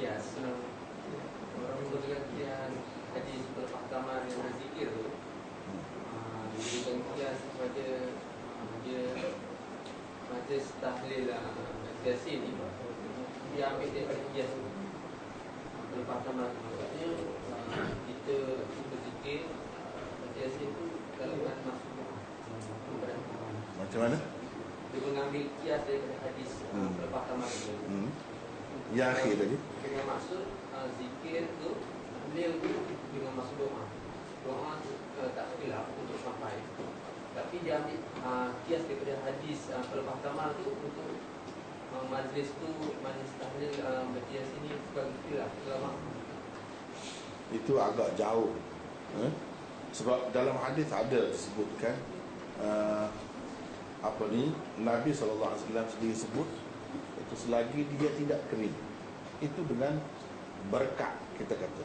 kias. Orang bergantian hadis pertama dengan zikir tu. Dia kias pada dia majlis tahlil Yasin ni. Dia ambil daripada kias tu. Pertama maksudnya kita berzikir Yasin tu kalimat masuk. Macam mana? Dia mengambil kias daripada hadis pertama tu. Yang akhir tadi. Dengan maksud zikir tu, tahlil tu dengan maksud doa. Doa tu tak khilaf untuk sampai. Tapi dia ambil kias daripada hadis pelepas tamal tu untuk majlis tu, majlis tahlil berkias ini sebagai khilaf ulama. Itu agak jauh. Sebab dalam hadis ada disebutkan Nabi SAW sendiri sebut itu selagi dia tidak kering, itu dengan berkat, kita kata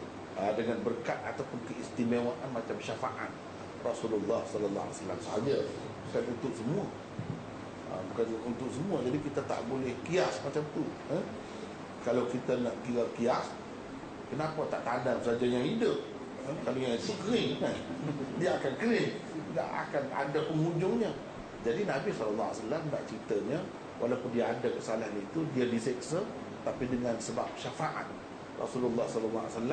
dengan berkat ataupun keistimewaan macam syafaat Rasulullah SAW sahaja, bukan untuk semua. Bukan untuk semua. Jadi kita tak boleh kias macam tu. Kalau kita nak kira kias, kenapa tak tandang saja yang hidup? Kalau yang itu kering kan, dia akan kering, tidak akan ada penghujungnya. Jadi Nabi SAW nak ceritanya, walaupun dia ada kesalahan itu, dia diseksa, tapi dengan sebab syafaat Rasulullah SAW,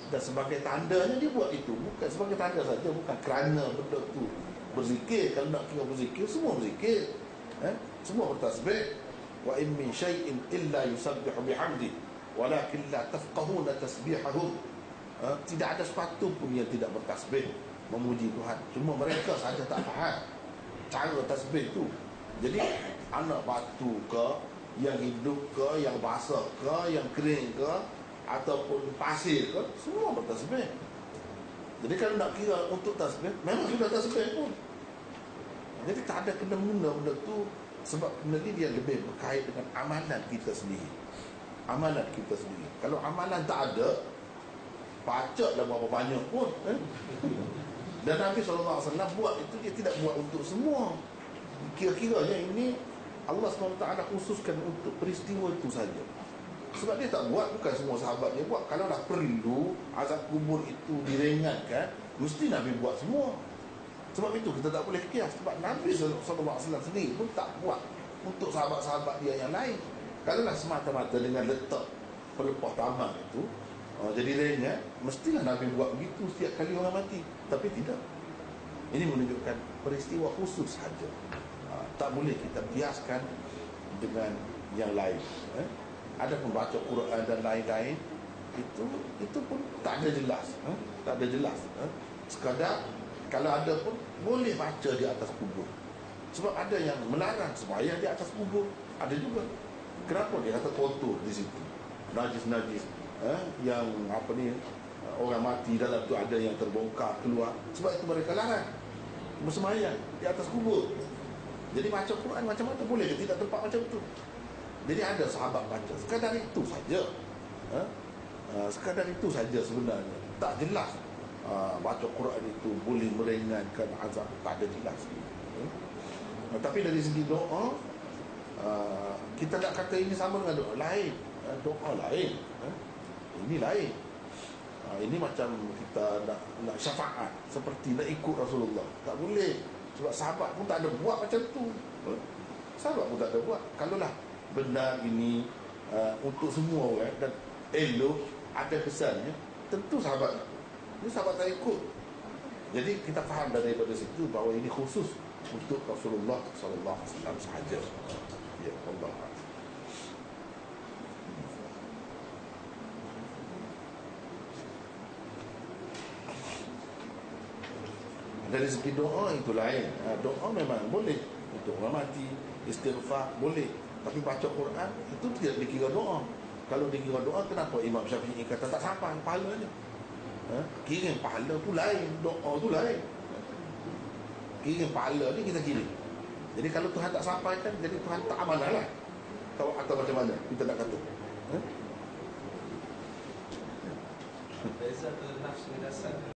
dan sebagai tandanya dia buat itu. Bukan sebagai tanda saja, bukan kerana benda tu berzikir. Kalau nak kira berzikir, semua berzikir, semua bertasbih. Wa in min syai'in illa yusabbihu bihamdi walakin la tafqahuna tasbihahum. Tidak ada sesuatu pun yang tidak bertasbih, memuji Tuhan, cuma mereka saja tak faham cara tasbih tu. Jadi anak batu ke, yang hidup ke, yang basah ke, yang kering ke, ataupun pasir ke, semua bertasbih. Jadi kalau nak kira untuk tasbih, memang sudah tasbih pun. Jadi tak ada kena-mengena benda tu. Sebab benda ni dia lebih berkait dengan amalan kita sendiri. Amalan kita sendiri. Kalau amalan tak ada, pacaklah berapa banyak pun. Dan Nabi SAW buat itu, dia tidak buat untuk semua. Kira-kiranya ini Allah SWT khususkan untuk peristiwa itu saja. Sebab dia tak buat, bukan semua sahabat dia buat. Kalau dah perlu azab kubur itu diringankan, mesti Nabi buat semua. Sebab itu kita tak boleh kias. Sebab Nabi SAW sendiri pun tak buat untuk sahabat-sahabat dia yang lain. Kalaulah semata-mata dengan letak pelepah taman itu jadi ringan, mestilah Nabi buat begitu setiap kali orang mati. Tapi tidak. Ini menunjukkan peristiwa khusus saja. Tak boleh kita biaskan dengan yang lain. Ada pun baca Quran dan lain-lain, itu pun tak ada jelas. Tak ada jelas. Sekadar kalau ada pun boleh baca di atas kubur. Sebab ada yang melarang sembahyang di atas kubur, ada juga. Kenapa dia kata kotor di situ, najis-najis, yang orang mati dalam tu ada yang terbongkar keluar. Sebab itu mereka larang bersembahyang di atas kubur. Jadi baca Quran macam mana boleh ke tidak tempat macam tu? Jadi ada sahabat baca, sekadar itu saja. Sekadar itu saja sebenarnya. Tak jelas baca Quran itu boleh meringankan azab, tak ada jelas. Tapi dari segi doa, kita nak kata ini sama dengan doa lain. Doa lain, ini lain. Ini macam kita nak syafaat, seperti nak ikut Rasulullah. Tak boleh. Sebab sahabat pun tak ada buat macam tu. Sahabat pun tak ada buat. Kalaulah benar ini untuk semua orang dan elok, ada kesannya, tentu sahabat. Ini sahabat tak ikut. Jadi kita faham daripada situ bahawa ini khusus untuk Rasulullah SAW sahaja. Ya Allah. Dari segi doa itu lain. Doa memang boleh untuk orang mati, istighfar boleh. Tapi baca Quran itu tidak dikira doa. Kalau dikira doa, kenapa Imam Syafi'i kata tak sampai pahalanya? Kirim pahala tu lain, doa tu lain. Kirim pahala ni kita kirim. Jadi kalau Tuhan tak sampaikan, jadi Tuhan tak amanah lah. Atau macam mana kita nak kata? Beza tu nafsu dasar.